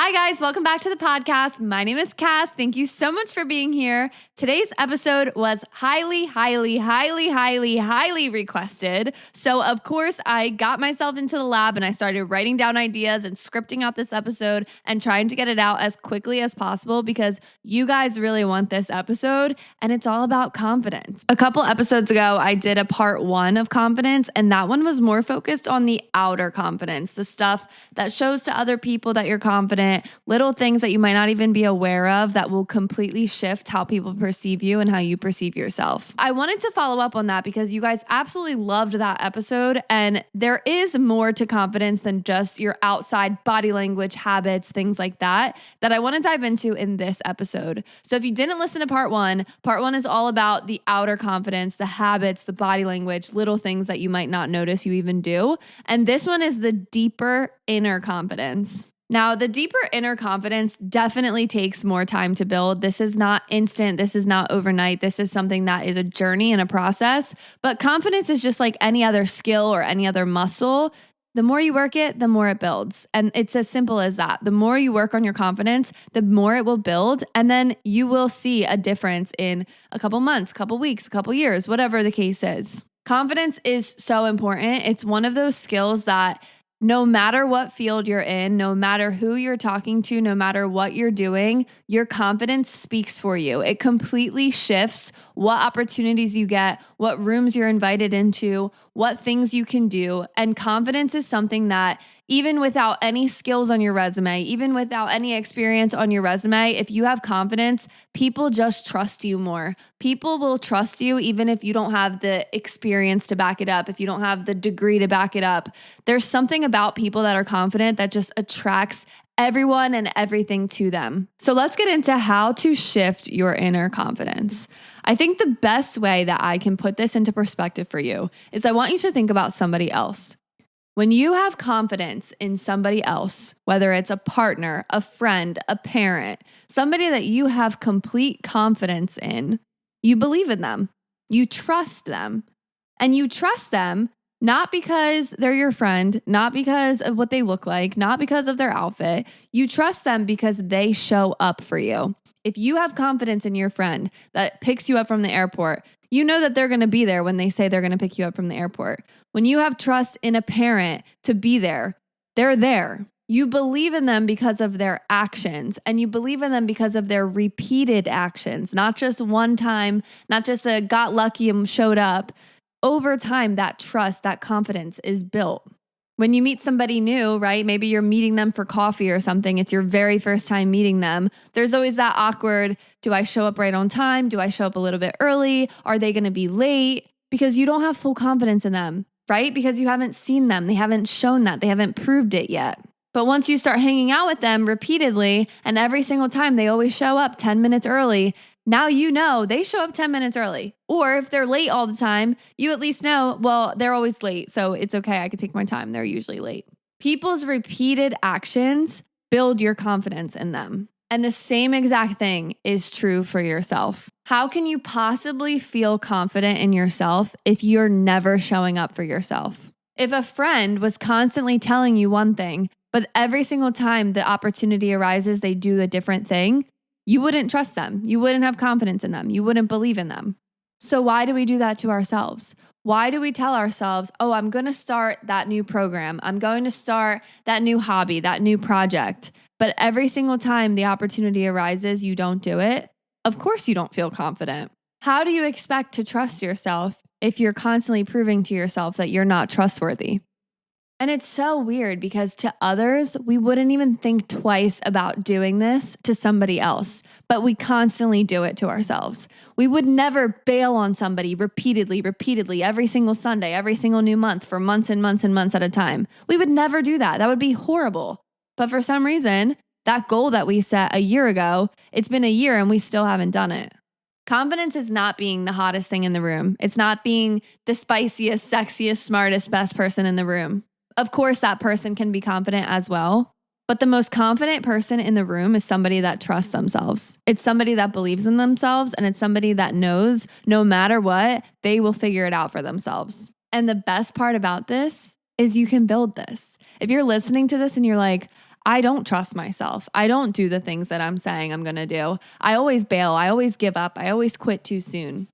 Hi guys, welcome back to the podcast. My name is Cass. Thank you so much for being here. Today's episode was highly requested. So of course I got myself into the lab and I started writing down ideas and scripting out this episode and trying to get it out as quickly as possible because you guys really want this episode and it's all about confidence. A couple episodes ago, I did a part 1 of confidence and that one was more focused on the outer confidence, the stuff that shows to other people that you're confident, little things that you might not even be aware of that will completely shift how people perceive you and how you perceive yourself. I wanted to follow up on that because you guys absolutely loved that episode, and there is more to confidence than just your outside body language, habits, things like that I want to dive into in this episode. So if you didn't listen to part 1 is all about the outer confidence, the habits, the body language, little things that you might not notice you even do. And this one is the deeper inner confidence. Now, the deeper inner confidence definitely takes more time to build. This is not instant. This is not overnight. This is something that is a journey and a process. But confidence is just like any other skill or any other muscle. The more you work it, the more it builds. And it's as simple as that. The more you work on your confidence, the more it will build. And then you will see a difference in a couple months, couple weeks, couple years, whatever the case is. Confidence is so important. It's one of those skills that no matter what field you're in, no matter who you're talking to, no matter what you're doing, your confidence speaks for you. It completely shifts what opportunities you get, what rooms you're invited into, what things you can do. And confidence is something that even without any skills on your resume, even without any experience on your resume, if you have confidence, people just trust you more. People will trust you even if you don't have the experience to back it up, if you don't have the degree to back it up. There's something about people that are confident that just attracts everyone and everything to them. So let's get into how to shift your inner confidence. I think the best way that I can put this into perspective for you is I want you to think about somebody else. When you have confidence in somebody else, whether it's a partner, a friend, a parent, somebody that you have complete confidence in, you believe in them, you trust them, and you trust them not because they're your friend, not because of what they look like, not because of their outfit. You trust them because they show up for you. If you have confidence in your friend that picks you up from the airport, you know that they're going to be there when they say they're going to pick you up from the airport. When you have trust in a parent to be there, they're there. You believe in them because of their actions, and you believe in them because of their repeated actions, not just one time, not just a got lucky and showed up. Over time, that trust, that confidence is built. When you meet somebody new, right? Maybe you're meeting them for coffee or something. It's your very first time meeting them. There's always that awkward, do I show up right on time? Do I show up a little bit early? Are they going to be late? Because you don't have full confidence in them, right? Because you haven't seen them. They haven't shown that. They haven't proved it yet. But once you start hanging out with them repeatedly and every single time they always show up 10 minutes early, now you know they show up 10 minutes early. Or if they're late all the time, you at least know, well, they're always late, so it's okay. I can take my time. They're usually late. People's repeated actions build your confidence in them. And the same exact thing is true for yourself. How can you possibly feel confident in yourself if you're never showing up for yourself? If a friend was constantly telling you one thing, but every single time the opportunity arises, they do a different thing, you wouldn't trust them. You wouldn't have confidence in them. You wouldn't believe in them. So why do we do that to ourselves? Why do we tell ourselves, oh, I'm going to start that new program. I'm going to start that new hobby, that new project. But every single time the opportunity arises, you don't do it. Of course you don't feel confident. How do you expect to trust yourself if you're constantly proving to yourself that you're not trustworthy? And it's so weird because to others, we wouldn't even think twice about doing this to somebody else, but we constantly do it to ourselves. We would never bail on somebody repeatedly, every single Sunday, every single new month for months and months and months at a time. We would never do that. That would be horrible. But for some reason, that goal that we set a year ago, it's been a year and we still haven't done it. Confidence is not being the hottest thing in the room. It's not being the spiciest, sexiest, smartest, best person in the room. Of course, that person can be confident as well, but the most confident person in the room is somebody that trusts themselves. It's somebody that believes in themselves, and it's somebody that knows no matter what, they will figure it out for themselves. And the best part about this is you can build this. If you're listening to this and you're like, I don't trust myself. I don't do the things that I'm saying I'm going to do. I always bail. I always give up. I always quit too soon.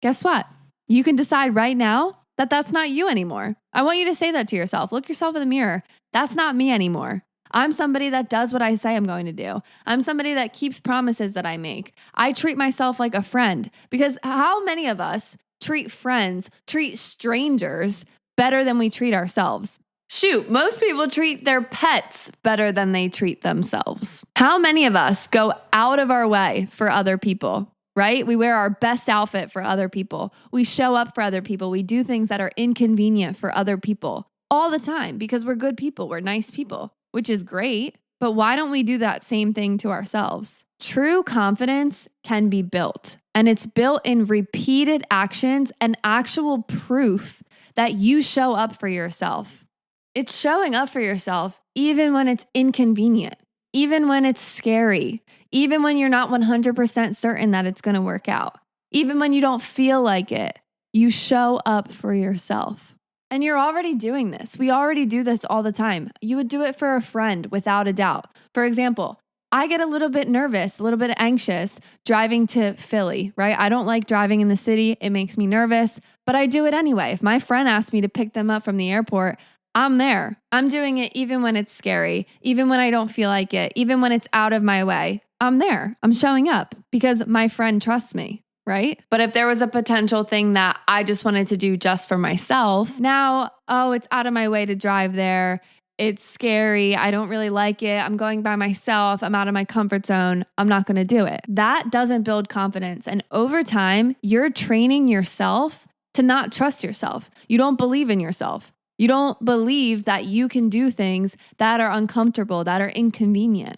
Guess what? You can decide right now that that's not you anymore. I want you to say that to yourself. Look yourself in the mirror. That's not me anymore. I'm somebody that does what I say I'm going to do. I'm somebody that keeps promises that I make. I treat myself like a friend, because how many of us treat friends, treat strangers better than we treat ourselves? Shoot, most people treat their pets better than they treat themselves. How many of us go out of our way for other people, right? We wear our best outfit for other people. We show up for other people. We do things that are inconvenient for other people all the time because we're good people. We're nice people, which is great. But why don't we do that same thing to ourselves? True confidence can be built, and it's built in repeated actions and actual proof that you show up for yourself. It's showing up for yourself even when it's inconvenient, even when it's scary, even when you're not 100% certain that it's going to work out, even when you don't feel like it. You show up for yourself. And you're already doing this. We already do this all the time. You would do it for a friend without a doubt. For example, I get a little bit nervous, a little bit anxious driving to Philly, right? I don't like driving in the city. It makes me nervous, but I do it anyway. If my friend asks me to pick them up from the airport, I'm there. I'm doing it even when it's scary, even when I don't feel like it, even when it's out of my way. I'm there. I'm showing up because my friend trusts me, right? But if there was a potential thing that I just wanted to do just for myself, now, it's out of my way to drive there. It's scary. I don't really like it. I'm going by myself. I'm out of my comfort zone. I'm not going to do it. That doesn't build confidence. And over time, you're training yourself to not trust yourself. You don't believe in yourself. You don't believe that you can do things that are uncomfortable, that are inconvenient.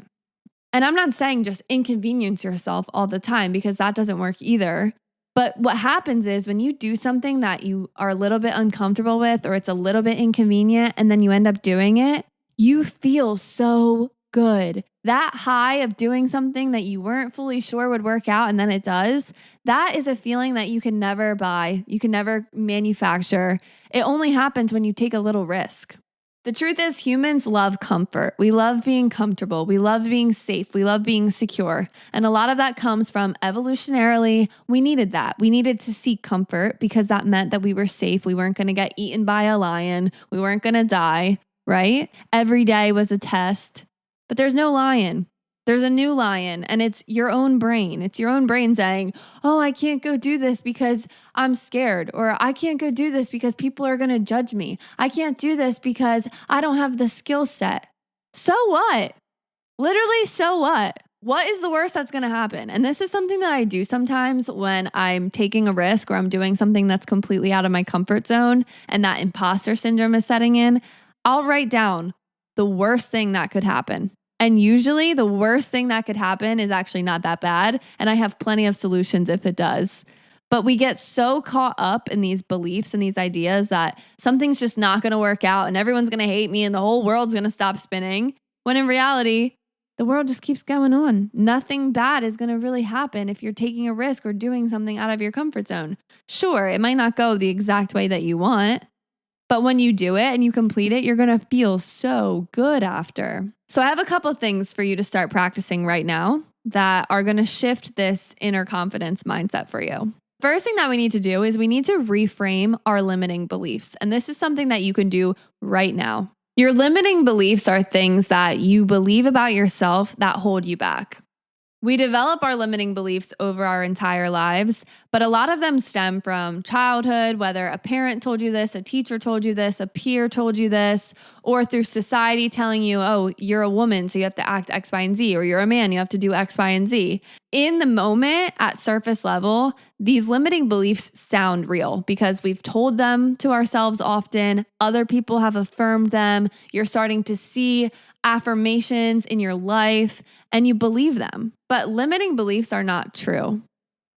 And I'm not saying just inconvenience yourself all the time, because that doesn't work either. But what happens is when you do something that you are a little bit uncomfortable with, or it's a little bit inconvenient, and then you end up doing it, you feel so good. That high of doing something that you weren't fully sure would work out and then it does, that is a feeling that you can never buy. You can never manufacture. It only happens when you take a little risk. The truth is, humans love comfort. We love being comfortable. We love being safe. We love being secure. And a lot of that comes from evolutionarily, we needed that. We needed to seek comfort because that meant that we were safe. We weren't going to get eaten by a lion. We weren't going to die, right? Every day was a test. But there's no lion. There's a new lion, and it's your own brain. It's your own brain saying, oh, I can't go do this because I'm scared, or I can't go do this because people are going to judge me. I can't do this because I don't have the skill set. So what? Literally, so what? What is the worst that's going to happen? And this is something that I do sometimes when I'm taking a risk or I'm doing something that's completely out of my comfort zone and that imposter syndrome is setting in. I'll write down the worst thing that could happen. And usually the worst thing that could happen is actually not that bad. And I have plenty of solutions if it does. But we get so caught up in these beliefs and these ideas that something's just not going to work out and everyone's going to hate me and the whole world's going to stop spinning. When in reality, the world just keeps going on. Nothing bad is going to really happen if you're taking a risk or doing something out of your comfort zone. Sure, it might not go the exact way that you want, but when you do it and you complete it, you're going to feel so good after. So I have a couple things for you to start practicing right now that are going to shift this inner confidence mindset for you. First thing that we need to do is we need to reframe our limiting beliefs. And this is something that you can do right now. Your limiting beliefs are things that you believe about yourself that hold you back. We develop our limiting beliefs over our entire lives, but a lot of them stem from childhood, whether a parent told you this, a teacher told you this, a peer told you this, or through society telling you, oh, you're a woman, so you have to act X, Y, and Z, or you're a man, you have to do X, Y, and Z. In the moment, at surface level, these limiting beliefs sound real because we've told them to ourselves often. Other people have affirmed them. You're starting to see affirmations in your life and you believe them. But limiting beliefs are not true.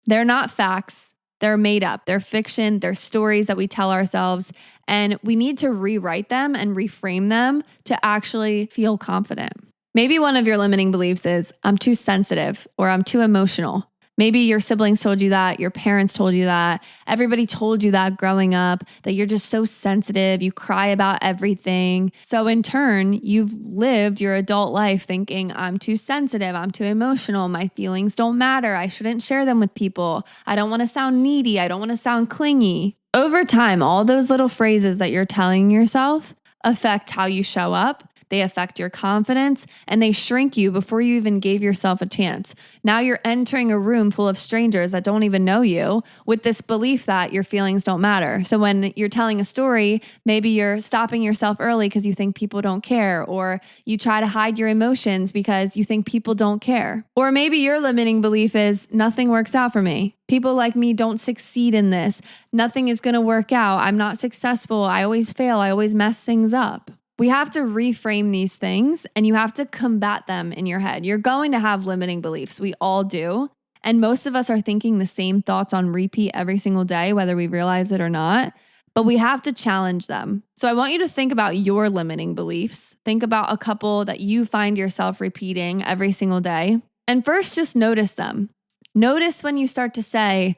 They're not facts. They're made up. They're fiction. They're stories that we tell ourselves. And we need to rewrite them and reframe them to actually feel confident. Maybe one of your limiting beliefs is, I'm too sensitive or I'm too emotional. Maybe your siblings told you that, your parents told you that, everybody told you that growing up, that you're just so sensitive, you cry about everything. So in turn, you've lived your adult life thinking, I'm too sensitive, I'm too emotional, my feelings don't matter, I shouldn't share them with people, I don't want to sound needy, I don't want to sound clingy. Over time, all those little phrases that you're telling yourself affect how you show up. They affect your confidence and they shrink you before you even gave yourself a chance. Now you're entering a room full of strangers that don't even know you with this belief that your feelings don't matter. So when you're telling a story, maybe you're stopping yourself early because you think people don't care, or you try to hide your emotions because you think people don't care. Or maybe your limiting belief is nothing works out for me. People like me don't succeed in this. Nothing is going to work out. I'm not successful. I always fail. I always mess things up. We have to reframe these things and you have to combat them in your head. You're going to have limiting beliefs. We all do. And most of us are thinking the same thoughts on repeat every single day, whether we realize it or not. But we have to challenge them. So I want you to think about your limiting beliefs. Think about a couple that you find yourself repeating every single day. And first, just notice them. Notice when you start to say,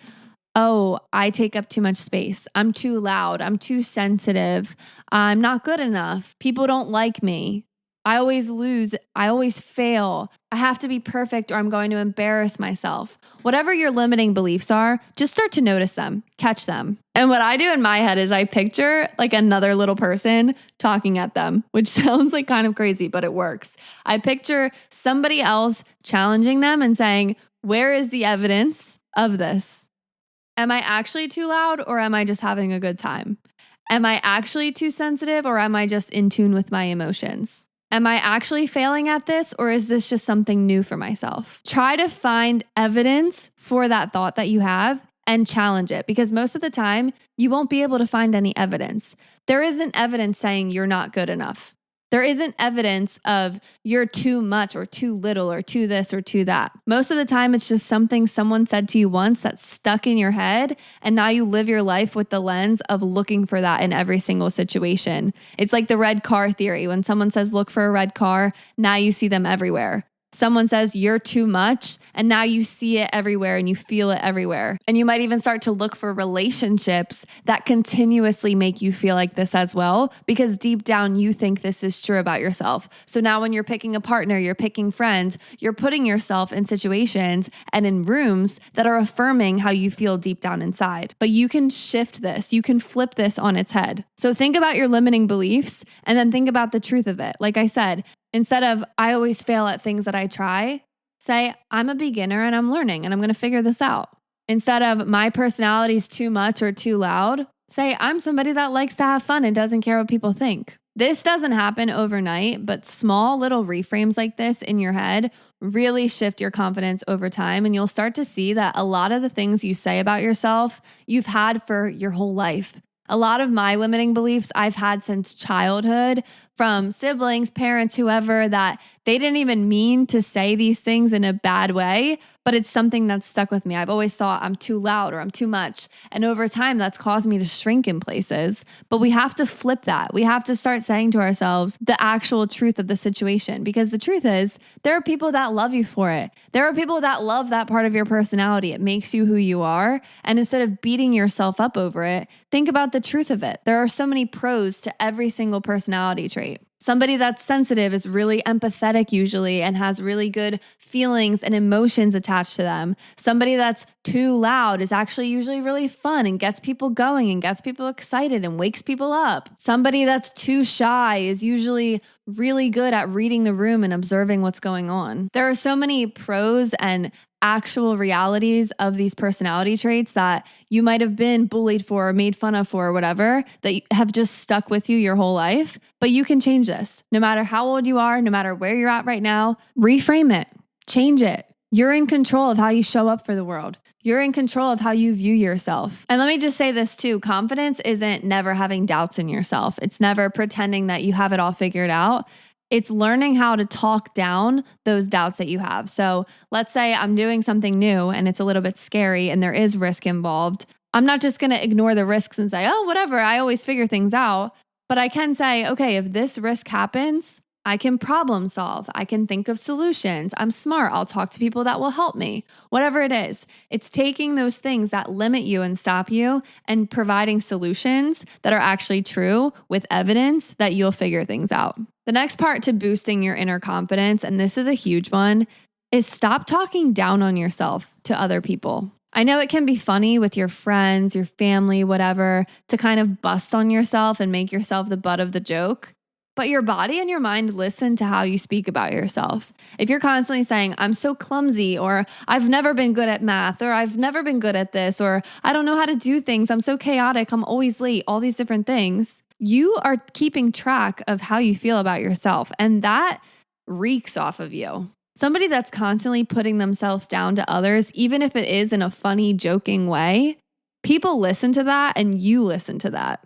oh, I take up too much space. I'm too loud. I'm too sensitive. I'm not good enough. People don't like me. I always lose. I always fail. I have to be perfect or I'm going to embarrass myself. Whatever your limiting beliefs are, just start to notice them, catch them. And what I do in my head is I picture like another little person talking at them, which sounds like kind of crazy, but it works. I picture somebody else challenging them and saying, where is the evidence of this? Am I actually too loud or am I just having a good time? Am I actually too sensitive or am I just in tune with my emotions? Am I actually failing at this or is this just something new for myself? Try to find evidence for that thought that you have and challenge it, because most of the time you won't be able to find any evidence. There isn't evidence saying you're not good enough. There isn't evidence of you're too much or too little or too this or too that. Most of the time, it's just something someone said to you once that's stuck in your head. And now you live your life with the lens of looking for that in every single situation. It's like the red car theory. When someone says, look for a red car, now you see them everywhere. Someone says you're too much, and now you see it everywhere and you feel it everywhere. And you might even start to look for relationships that continuously make you feel like this as well, because deep down you think this is true about yourself. So now when you're picking a partner, you're picking friends, you're putting yourself in situations and in rooms that are affirming how you feel deep down inside. But you can shift this, you can flip this on its head. So think about your limiting beliefs and then think about the truth of it. Like I said, instead of, I always fail at things that I try, say, I'm a beginner and I'm learning and I'm going to figure this out. Instead of, my personality is too much or too loud, say, I'm somebody that likes to have fun and doesn't care what people think. This doesn't happen overnight, but small little reframes like this in your head really shift your confidence over time. And you'll start to see that a lot of the things you say about yourself, you've had for your whole life. A lot of my limiting beliefs I've had since childhood, from siblings, parents, whoever, that they didn't even mean to say these things in a bad way, but it's something that's stuck with me. I've always thought I'm too loud or I'm too much. And over time, that's caused me to shrink in places. But we have to flip that. We have to start saying to ourselves the actual truth of the situation, because the truth is there are people that love you for it. There are people that love that part of your personality. It makes you who you are. And instead of beating yourself up over it, think about the truth of it. There are so many pros to every single personality trait. Somebody that's sensitive is really empathetic usually and has really good feelings and emotions attached to them. Somebody that's too loud is actually usually really fun and gets people going and gets people excited and wakes people up. Somebody that's too shy is usually really good at reading the room and observing what's going on. There are so many pros and actual realities of these personality traits that you might have been bullied for or made fun of for or whatever, that have just stuck with you your whole life. But you can change this. No matter how old you are, no matter where you're at right now, reframe it, change it. You're in control of how you show up for the world. You're in control of how you view yourself. And let me just say this too. Confidence isn't never having doubts in yourself. It's never pretending that you have it all figured out. It's learning how to talk down those doubts that you have. So let's say I'm doing something new and it's a little bit scary and there is risk involved. I'm not just going to ignore the risks and say, oh, whatever, I always figure things out. But I can say, okay, if this risk happens, I can problem solve. I can think of solutions. I'm smart. I'll talk to people that will help me. Whatever it is, it's taking those things that limit you and stop you and providing solutions that are actually true with evidence that you'll figure things out. The next part to boosting your inner confidence, and this is a huge one, is stop talking down on yourself to other people. I know it can be funny with your friends, your family, whatever, to kind of bust on yourself and make yourself the butt of the joke. But your body and your mind listen to how you speak about yourself. If you're constantly saying, I'm so clumsy, or I've never been good at math, or I've never been good at this, or I don't know how to do things, I'm so chaotic, I'm always late, all these different things, you are keeping track of how you feel about yourself. And that reeks off of you. Somebody that's constantly putting themselves down to others, even if it is in a funny, joking way, people listen to that and you listen to that.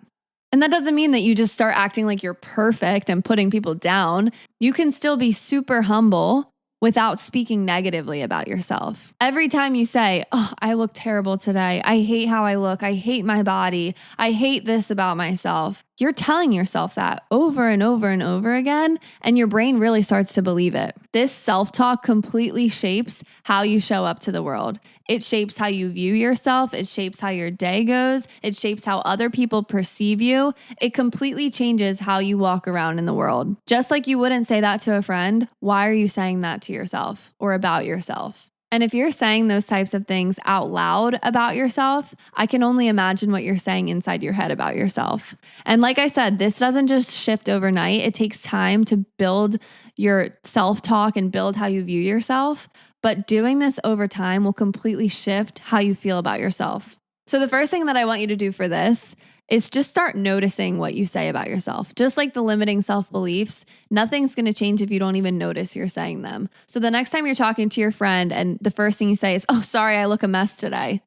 And that doesn't mean that you just start acting like you're perfect and putting people down. You can still be super humble without speaking negatively about yourself. Every time you say, oh, I look terrible today. I hate how I look. I hate my body. I hate this about myself. You're telling yourself that over and over and over again, and your brain really starts to believe it. This self-talk completely shapes how you show up to the world. It shapes how you view yourself. It shapes how your day goes. It shapes how other people perceive you. It completely changes how you walk around in the world. Just like you wouldn't say that to a friend, why are you saying that to yourself or about yourself? And if you're saying those types of things out loud about yourself, I can only imagine what you're saying inside your head about yourself. And like I said, this doesn't just shift overnight. It takes time to build your self-talk and build how you view yourself. But doing this over time will completely shift how you feel about yourself. So the first thing that I want you to do for this is just start noticing what you say about yourself. Just like the limiting self-beliefs, nothing's going to change if you don't even notice you're saying them. So the next time you're talking to your friend and the first thing you say is, oh, sorry, I look a mess today.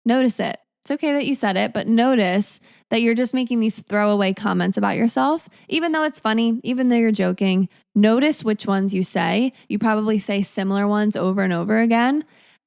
Notice it. It's okay that you said it, but notice that you're just making these throwaway comments about yourself. Even though it's funny, even though you're joking, notice which ones you say. You probably say similar ones over and over again.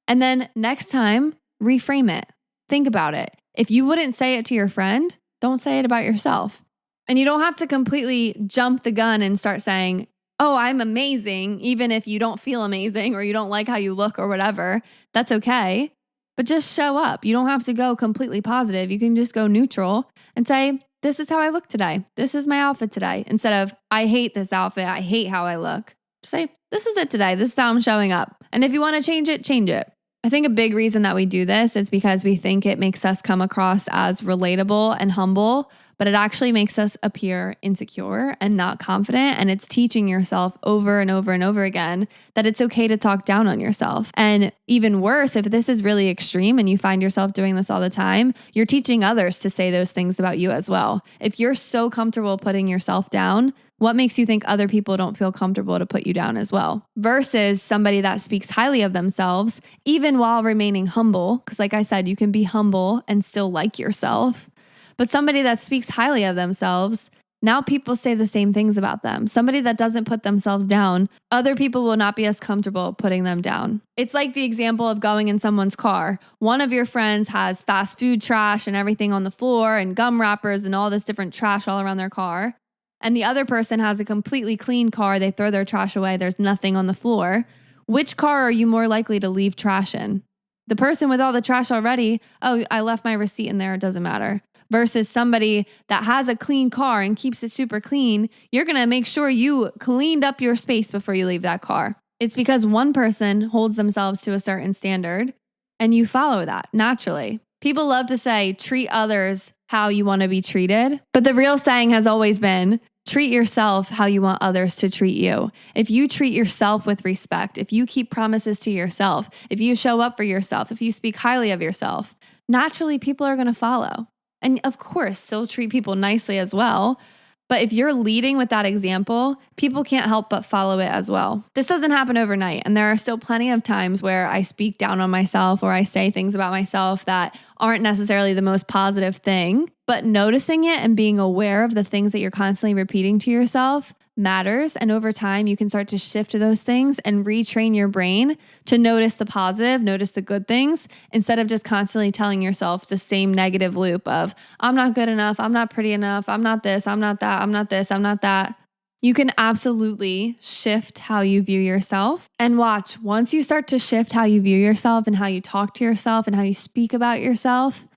And then next time, reframe it. Think about it. If you wouldn't say it to your friend, don't say it about yourself. And you don't have to completely jump the gun and start saying, oh, I'm amazing, even if you don't feel amazing or you don't like how you look or whatever. That's okay. But just show up. You don't have to go completely positive. You can just go neutral and say, this is how I look today. This is my outfit today. Instead of, I hate this outfit. I hate how I look. Just say, this is it today. This is how I'm showing up. And if you want to change it, change it. I think a big reason that we do this is because we think it makes us come across as relatable and humble, but it actually makes us appear insecure and not confident. And it's teaching yourself over and over and over again that it's okay to talk down on yourself. And even worse, if this is really extreme and you find yourself doing this all the time, you're teaching others to say those things about you as well. If you're so comfortable putting yourself down, what makes you think other people don't feel comfortable to put you down as well? Versus somebody that speaks highly of themselves, even while remaining humble. Because like I said, you can be humble and still like yourself. But somebody that speaks highly of themselves, now people say the same things about them. Somebody that doesn't put themselves down, other people will not be as comfortable putting them down. It's like the example of going in someone's car. One of your friends has fast food trash and everything on the floor and gum wrappers and all this different trash all around their car. And the other person has a completely clean car. They throw their trash away. There's nothing on the floor. Which car are you more likely to leave trash in? The person with all the trash already, oh, I left my receipt in there. It doesn't matter. Versus somebody that has a clean car and keeps it super clean, you're going to make sure you cleaned up your space before you leave that car. It's because one person holds themselves to a certain standard and you follow that naturally. People love to say, treat others how you want to be treated. But the real saying has always been, treat yourself how you want others to treat you. If you treat yourself with respect, if you keep promises to yourself, if you show up for yourself, if you speak highly of yourself, naturally people are going to follow. And of course, still treat people nicely as well. But if you're leading with that example, people can't help but follow it as well. This doesn't happen overnight. And there are still plenty of times where I speak down on myself or I say things about myself that aren't necessarily the most positive thing. But noticing it and being aware of the things that you're constantly repeating to yourself matters. And over time, you can start to shift to those things and retrain your brain to notice the positive, notice the good things, instead of just constantly telling yourself the same negative loop of, I'm not good enough, I'm not pretty enough, I'm not this, I'm not that, I'm not this, I'm not that. You can absolutely shift how you view yourself. And watch, once you start to shift how you view yourself and how you talk to yourself and how you speak about yourself,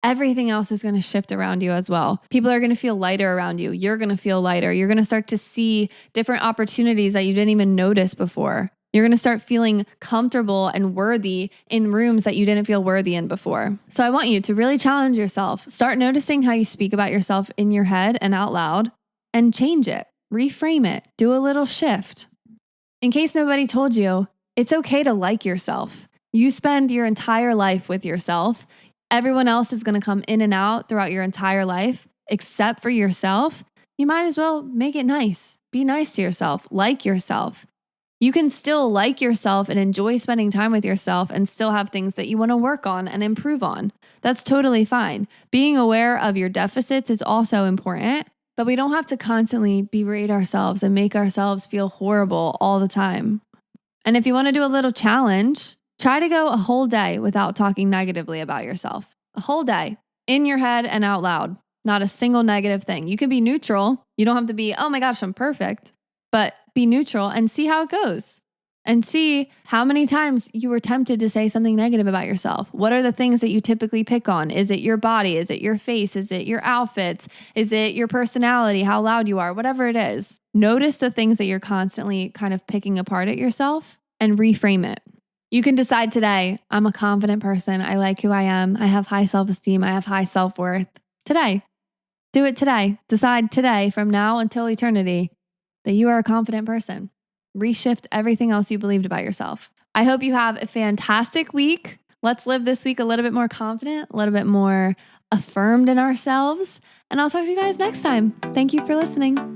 everything else is going to shift around you as well. People are going to feel lighter around you. You're going to feel lighter. You're going to start to see different opportunities that you didn't even notice before. You're going to start feeling comfortable and worthy in rooms that you didn't feel worthy in before. So I want you to really challenge yourself. Start noticing how you speak about yourself in your head and out loud and change it. Reframe it. Do a little shift. In case nobody told you, it's okay to like yourself. You spend your entire life with yourself. Everyone else is going to come in and out throughout your entire life, except for yourself. You might as well make it nice. Be nice to yourself. Like yourself. You can still like yourself and enjoy spending time with yourself and still have things that you want to work on and improve on. That's totally fine. Being aware of your deficits is also important, but we don't have to constantly berate ourselves and make ourselves feel horrible all the time. And if you want to do a little challenge, try to go a whole day without talking negatively about yourself. A whole day in your head and out loud. Not a single negative thing. You can be neutral. You don't have to be, oh my gosh, I'm perfect. But be neutral and see how it goes. And see how many times you were tempted to say something negative about yourself. What are the things that you typically pick on? Is it your body? Is it your face? Is it your outfits? Is it your personality? How loud you are? Whatever it is. Notice the things that you're constantly kind of picking apart at yourself and reframe it. You can decide today, I'm a confident person. I like who I am. I have high self-esteem. I have high self-worth. Today. Do it today. Decide today from now until eternity that you are a confident person. Reshift everything else you believed about yourself. I hope you have a fantastic week. Let's live this week a little bit more confident, a little bit more affirmed in ourselves. And I'll talk to you guys next time. Thank you for listening.